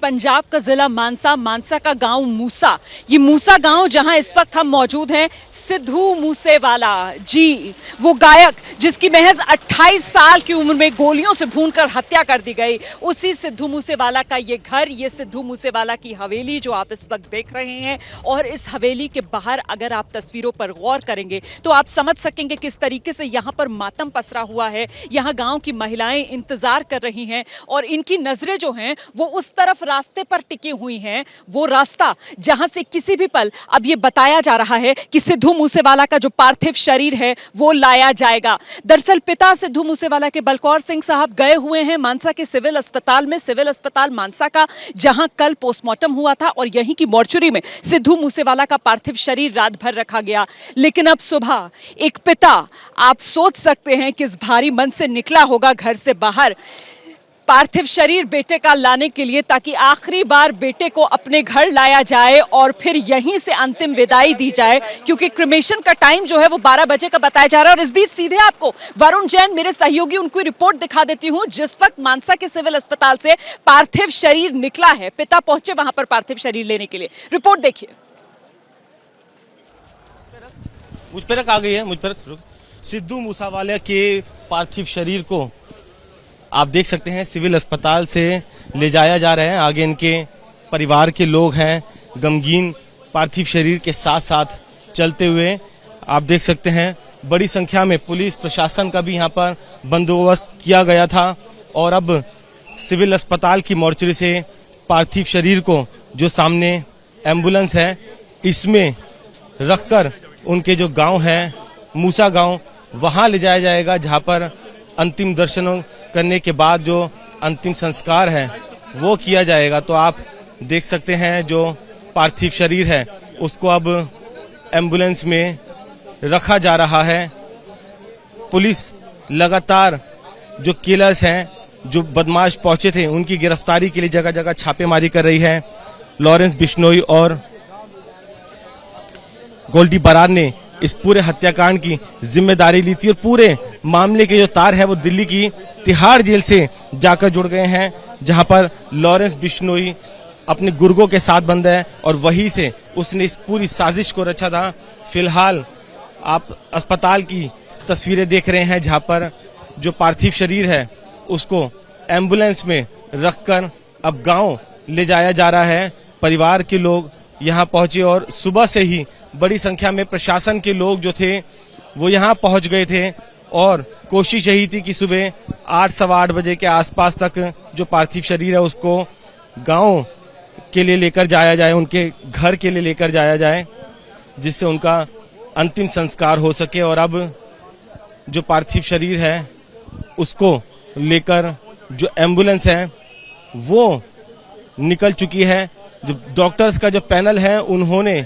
पंजाब का जिला मानसा, मानसा का गांव मूसा। ये मूसा गांव जहां इस वक्त हम मौजूद हैं, सिद्धू मूसेवाला जी, वो गायक जिसकी महज 28 साल की उम्र में गोलियों से भूनकर हत्या कर दी गई, उसी सिद्धू मूसेवाला का ये घर, ये सिद्धू मूसेवाला की हवेली जो आप इस वक्त देख रहे हैं। और इस हवेली के बाहर अगर आप तस्वीरों पर गौर करेंगे तो आप समझ सकेंगे किस तरीके से यहां पर मातम पसरा हुआ है। यहां गांव की महिलाएं इंतजार कर रही हैं और इनकी नजरें जो हैं वो उस तरफ रास्ते पर टिकी हुई हैं, वो रास्ता जहां से किसी भी पल अब ये बताया जा रहा है कि सिद्धू मूसेवाला का जो पार्थिव शरीर है वो लाया जाएगा। दरअसल पिता सिद्धू मूसेवाला के बलकौर सिंह साहब गए हुए हैं मानसा के सिविल अस्पताल में, सिविल अस्पताल मानसा का, जहां कल पोस्टमार्टम हुआ था और यहीं की मॉर्चुरी में सिद्धू मूसेवाला का पार्थिव शरीर रात भर रखा गया। लेकिन अब सुबह एक पिता, आप सोच सकते हैं किस भारी मन से निकला होगा घर से बाहर पार्थिव शरीर बेटे का लाने के लिए, ताकि आखिरी बार बेटे को अपने घर लाया जाए और फिर यहीं से अंतिम विदाई दी जाए, क्योंकि क्रिमेशन का टाइम जो है वो 12 बजे का बताया जा रहा है। और इस बीच सीधे आपको वरुण जैन, मेरे सहयोगी, उनको रिपोर्ट दिखा देती हूं जिस वक्त मानसा के सिविल अस्पताल से पार्थिव शरीर निकला है। पिता पहुंचे वहां पर पार्थिव शरीर लेने के लिए। रिपोर्ट देखिए। मुझ पर आ गई है, मुझ पर सिद्धू मूसेवाला के पार्थिव शरीर को आप देख सकते हैं सिविल अस्पताल से ले जाया जा रहा है। आगे इनके परिवार के लोग हैं, गमगीन पार्थिव शरीर के साथ साथ चलते हुए आप देख सकते हैं। बड़ी संख्या में पुलिस प्रशासन का भी यहाँ पर बंदोबस्त किया गया था और अब सिविल अस्पताल की मॉर्चरी से पार्थिव शरीर को, जो सामने एम्बुलेंस है, इसमें रखकर उनके जो गांव है मूसा गांव, वहां ले जाया जाएगा, जहां पर अंतिम दर्शन करने के बाद जो अंतिम संस्कार है वो किया जाएगा। तो आप देख सकते हैं जो पार्थिव शरीर है उसको अब एम्बुलेंस में रखा जा रहा है। पुलिस लगातार जो किलर्स हैं, जो बदमाश पहुंचे थे, उनकी गिरफ्तारी के लिए जगह जगह छापेमारी कर रही है। लॉरेंस बिश्नोई और गोल्डी बरार ने इस पूरे हत्याकांड की जिम्मेदारी ली थी और पूरे मामले के जो तार है वो दिल्ली की तिहाड़ जेल से जाकर जुड़ गए हैं, जहां पर लॉरेंस बिश्नोई अपने गुर्गों के साथ बंद है और वहीं से उसने इस पूरी साजिश को रचा था। फिलहाल आप अस्पताल की तस्वीरें देख रहे हैं, जहां पर जो पार्थिव शरीर है उसको एम्बुलेंस में रखकर अब गांव ले जाया जा रहा है। परिवार के लोग यहां पहुंचे और सुबह से ही बड़ी संख्या में प्रशासन के लोग जो थे वो यहां पहुंच गए थे और कोशिश यही थी कि सुबह 8 सवा 8 बजे के आसपास तक जो पार्थिव शरीर है उसको गांव के लिए लेकर जाया जाए, उनके घर के लिए लेकर जाया जाए, जिससे उनका अंतिम संस्कार हो सके। और अब जो पार्थिव शरीर है उसको लेकर जो एम्बुलेंस है वो निकल चुकी है। जो डॉक्टर्स का जो पैनल है उन्होंने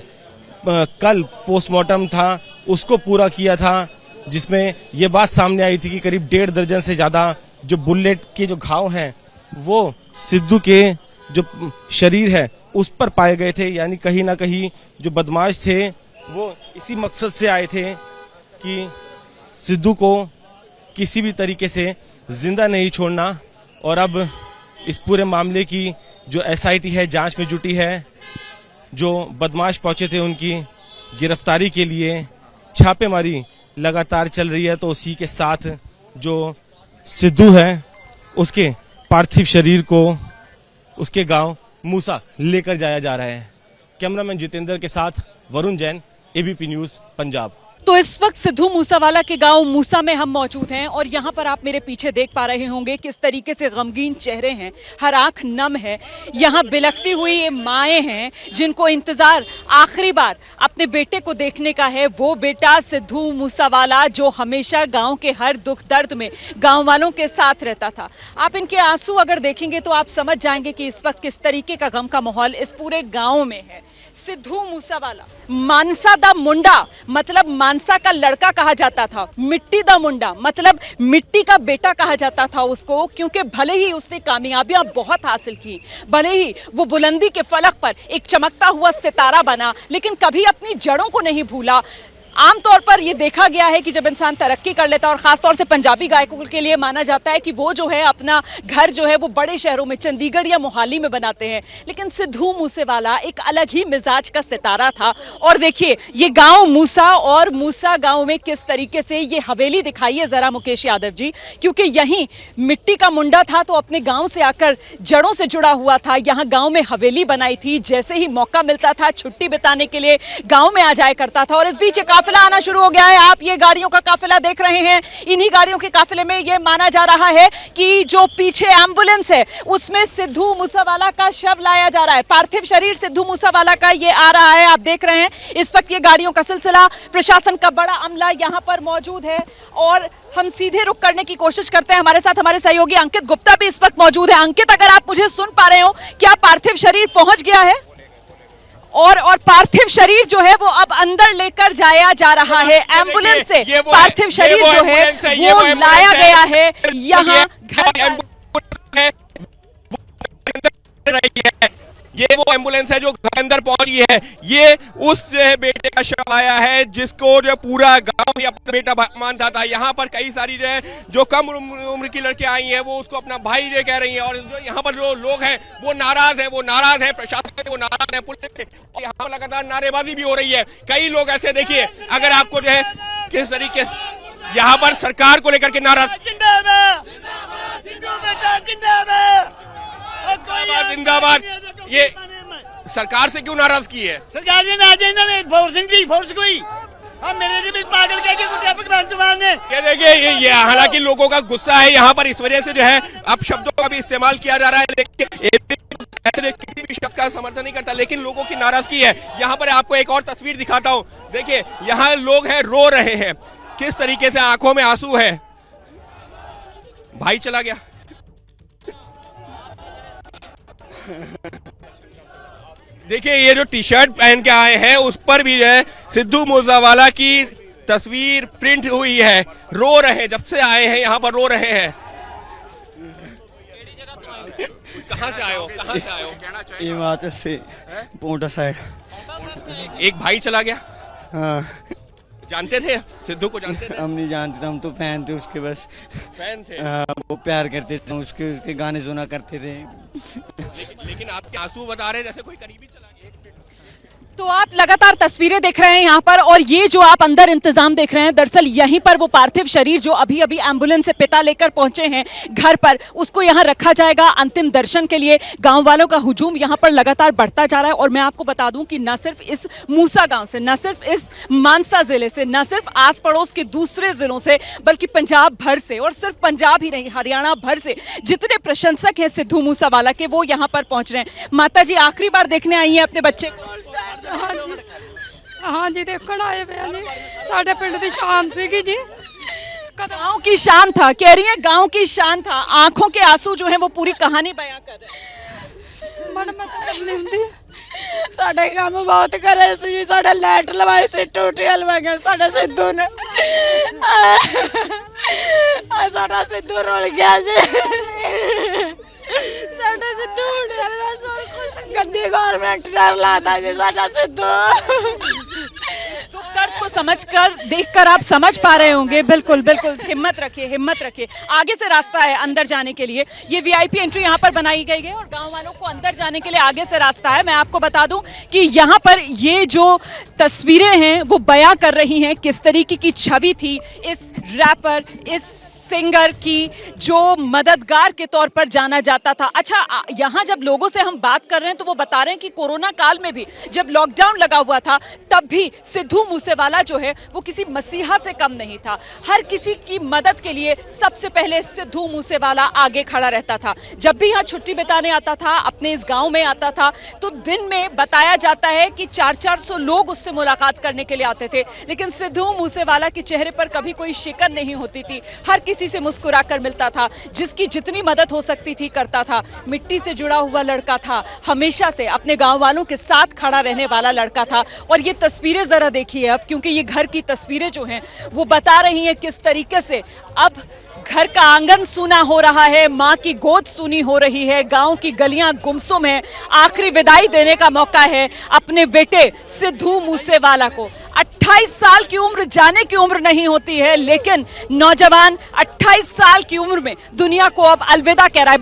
कल पोस्टमार्टम था उसको पूरा किया था, जिसमें ये बात सामने आई थी कि करीब 1.5 दर्जन से ज्यादा जो बुलेट के जो घाव हैं वो सिद्धू के जो शरीर है उस पर पाए गए थे। यानी कहीं ना कहीं जो बदमाश थे वो इसी मकसद से आए थे कि सिद्धू को किसी भी तरीके से जिंदा नहीं छोड़ना। और अब इस पूरे मामले की जो एसआईटी है जांच में जुटी है। जो बदमाश पहुंचे थे उनकी गिरफ्तारी के लिए छापेमारी लगातार चल रही है। तो उसी के साथ जो सिद्धू है उसके पार्थिव शरीर को उसके गांव मूसा लेकर जाया जा रहा है। कैमरामैन जितेंद्र के साथ वरुण जैन, एबीपी न्यूज पंजाब। तो इस वक्त सिद्धू मूसेवाला के गांव मूसा में हम मौजूद हैं और यहां पर आप मेरे पीछे देख पा रहे होंगे किस तरीके से गमगीन चेहरे हैं, हर आंख नम है। यहां बिलखती हुई ये माएं हैं जिनको इंतजार आखिरी बार अपने बेटे को देखने का है। वो बेटा सिद्धू मूसेवाला जो हमेशा गांव के हर दुख दर्द में गांव वालों के साथ रहता था। आप इनके आंसू अगर देखेंगे तो आप समझ जाएंगे कि इस वक्त किस तरीके का गम का माहौल इस पूरे गांव में है। सिद्धू मूसेवाला मानसा दा मुंडा, मतलब मानसा का लड़का कहा जाता था। मिट्टी दा मुंडा मतलब मिट्टी का बेटा कहा जाता था उसको, क्योंकि भले ही उसने कामयाबियां बहुत हासिल की, भले ही वो बुलंदी के फलक पर एक चमकता हुआ सितारा बना, लेकिन कभी अपनी जड़ों को नहीं भूला। आमतौर पर यह देखा गया है कि जब इंसान तरक्की कर लेता है, और खासतौर से पंजाबी गायकों के लिए माना जाता है कि वो जो है अपना घर जो है वो बड़े शहरों में, चंडीगढ़ या मोहाली में बनाते हैं, लेकिन सिद्धू मूसेवाला एक अलग ही मिजाज का सितारा था। और देखिए ये गांव मूसा, और मूसा गांव में किस तरीके से ये हवेली दिखाई है जरा मुकेश यादव जी, क्योंकि यहीं मिट्टी का मुंडा था तो अपने गांव से आकर जड़ों से जुड़ा हुआ था, यहां गांव में हवेली बनाई थी, जैसे ही मौका मिलता था छुट्टी बिताने के लिए गांव में आ जाया करता था। और इस बीच काफिला आना शुरू हो गया है। आप ये गाड़ियों का काफिला देख रहे हैं, इन्हीं गाड़ियों के काफिले में यह माना जा रहा है कि जो पीछे एम्बुलेंस है उसमें सिद्धू मूसेवाला का शव लाया जा रहा है, पार्थिव शरीर सिद्धू मूसेवाला का ये आ रहा है। आप देख रहे हैं इस वक्त ये गाड़ियों का सिलसिला, प्रशासन का बड़ा अमला यहां पर मौजूद है। और हम सीधे रुक करने की कोशिश करते हैं, हमारे साथ हमारे सहयोगी अंकित गुप्ता भी इस वक्त मौजूद है। अंकित, अगर आप मुझे सुन पा रहे हो, क्या पार्थिव शरीर पहुंच गया है? और पार्थिव शरीर जो है वो अब अंदर लेकर जाया जा रहा है, एम्बुलेंस से पार्थिव शरीर जो है वो लाया गया है यहाँ घर पर। ये वो एम्बुलेंस है जो घर अंदर पहुंची है। ये उस बेटे का शव आया है जिसको जो पूरा गांव ही अपना बेटा मानता था। यहाँ पर कई सारी जो कम उम्र की लड़कियां आई हैं वो उसको अपना भाई कह रही हैं, और जो यहाँ पर जो लोग हैं वो नाराज है, प्रशासन से वो नाराज है, पुलिस से, और यहाँ पर लगातार नारेबाजी भी हो रही है। कई लोग ऐसे, देखिए अगर आपको जो है किस तरीके से यहाँ पर सरकार को लेकर के नाराज, जिंदाबाद, ये सरकार से क्यों नाराज की है? सरकार ने नाराज भोर सिंह जी, फोर्स कोई हम मेरे से भी पागल कह के भगवान चौहान ने ये देखिए ये हालांकि लोगों का गुस्सा है यहाँ पर, इस वजह से जो है अब शब्दों का भी इस्तेमाल किया जा रहा है, लेकिन ऐसे किसी भी शब्द का समर्थन नहीं करता, लेकिन लोगों की नाराजगी है। यहाँ पर आपको एक और तस्वीर दिखाता हूँ, देखिए यहाँ लोग हैं रो रहे हैं, किस तरीके से आंखों में आंसू है। भाई चला गया। देखिए ये जो टी शर्ट पहन के आए हैं उस पर भी जो है सिद्धू मूसेवाला की तस्वीर प्रिंट हुई है। रो रहे हैं, जब से आए हैं यहाँ पर रो रहे हैं। कहाँ से आए हो? हिमाचल से, पोंटा साइड। एक भाई चला गया। हाँ। जानते थे सिद्धू को? जानते थे? हम नहीं जानते थे, हम तो फैन थे उसके, बस फैन थे। वो प्यार करते थे, उसके गाने सुना करते थे। लेकिन आपके आंसू बता रहे जैसे कोई करीबी चला गया। तो आप लगातार तस्वीरें देख रहे हैं यहाँ पर, और ये जो आप अंदर इंतजाम देख रहे हैं, दरअसल यहीं पर वो पार्थिव शरीर जो अभी अभी एम्बुलेंस से पिता लेकर पहुंचे हैं घर पर, उसको यहाँ रखा जाएगा अंतिम दर्शन के लिए। गांव वालों का हुजूम यहाँ पर लगातार बढ़ता जा रहा है। और मैं आपको बता दूं कि न सिर्फ इस मूसा गांव से, न सिर्फ इस मानसा जिले से, न सिर्फ आस पड़ोस के दूसरे जिलों से, बल्कि पंजाब भर से, और सिर्फ पंजाब ही नहीं हरियाणा भर से जितने प्रशंसक हैं सिद्धू मूसेवाला के, वो यहाँ पर पहुंच रहे हैं। माता जी आखिरी बार देखने आई हैं अपने बच्चे को? हाँ जी देखण आए पे जी, साडे पिंड दी शान सीगी जी, गांव की शान था, कह रही है गांव की शान था। आंखों के आंसू जो हैं वो पूरी कहानी बयां कर रहे हैं। मन मत करनी हुंदी साडे काम बहुत करे सी, साडे लाइट लवाई सी, टूटी हलवा गए साडे सिद्धू ने, साडा सिद्धू रुल गया जी, साडे सिद्धू गंदी गवर्नमेंट डर लाता जी साडा सिद्धू। तो दर्द को समझकर, देखकर आप समझ पा रहे होंगे। बिल्कुल बिल्कुल, हिम्मत रखिए, हिम्मत रखिए, आगे से रास्ता है अंदर जाने के लिए। ये वीआईपी एंट्री यहाँ पर बनाई गई है और गांव वालों को अंदर जाने के लिए आगे से रास्ता है। मैं आपको बता दूं कि यहाँ पर ये जो तस्वीरें हैं वो बयां कर रही हैं किस तरीके की छवि थी इस रैपर, इस सिंगर की, जो मददगार के तौर पर जाना जाता था। अच्छा, यहाँ जब लोगों से हम बात कर रहे हैं तो वो बता रहे हैं कि कोरोना काल में भी जब लॉकडाउन लगा हुआ था तब भी सिद्धू मूसेवाला जो है वो किसी मसीहा से कम नहीं था। हर किसी की मदद के लिए सबसे पहले सिद्धू मूसेवाला आगे खड़ा रहता था। जब भी यहाँ छुट्टी बिताने आता था, अपने इस गांव में आता था, तो दिन में बताया जाता है कि 400-400 लोग उससे मुलाकात करने के लिए आते थे, लेकिन सिद्धू मूसेवाला के चेहरे पर कभी कोई शिकन नहीं होती थी। हर किसी से मुस्कुराकर मिलता था, जिसकी जितनी मदद हो सकती थी करता था। मिट्टी से जुड़ा हुआ लड़का था, हमेशा से अपने गांव वालों के साथ खड़ा रहने वाला लड़का था। और ये तस्वीरें जरा देखिए अब, क्योंकि ये घर की तस्वीरें जो हैं वो बता रही हैं किस तरीके से अब घर का आंगन सूना हो रहा है, मां की गोद सूनी हो रही है, गांव की गलियां गुमसुम है। आखिरी विदाई देने का मौका है अपने बेटे सिद्धू मूसेवाला को। 28 साल की उम्र जाने की उम्र नहीं होती है, लेकिन नौजवान 28 साल की उम्र में दुनिया को अब अलविदा कह रहा है।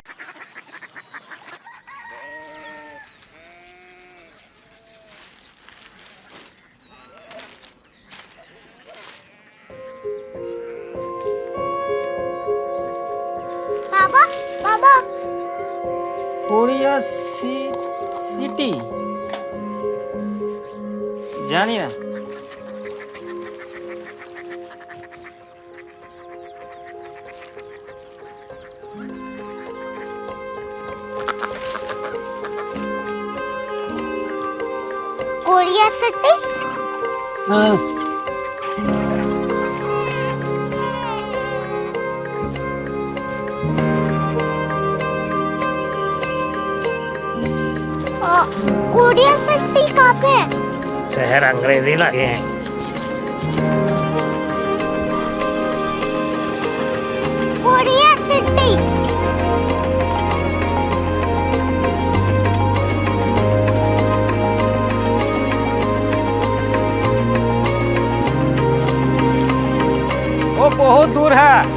बाबा बाबा कोरिया सिटी जानी ना कोरिया सिटी कोरिया सिटी कहाँ पे है? शहर अंग्रेजी लगे हैं। कोरिया सिटी वो बहुत दूर है।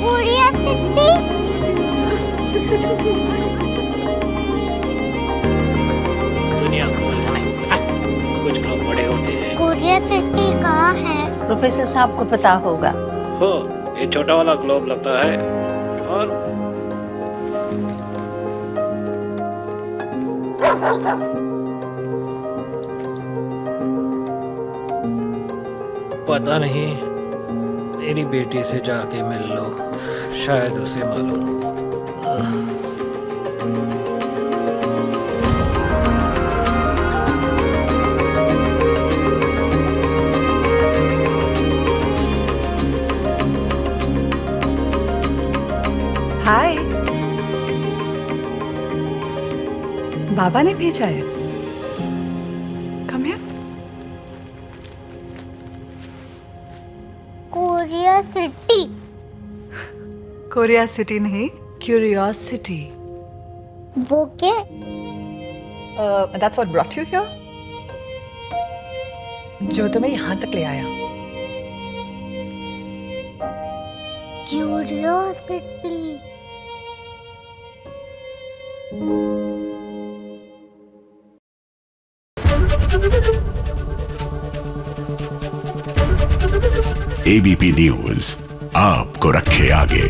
कोरिया सिटी दुनिया कुछ लोग बड़े होते हैं। कोरिया सिटी कहाँ है? प्रोफेसर साहब को पता होगा। हो ये छोटा वाला ग्लोब लगता है और पता नहीं, मेरी बेटी से जाके मिल लो, शायद उसे मालूम हो। हाय, बाबा ने भेजा है। Come here. Korea city Korea city नहीं, क्यूरियोसिटी। वो क्या? That's what brought you here? जो तुम्हें यहाँ तक ले आया। क्यूरियोसिटी एबीपी न्यूज आपको रखे आगे।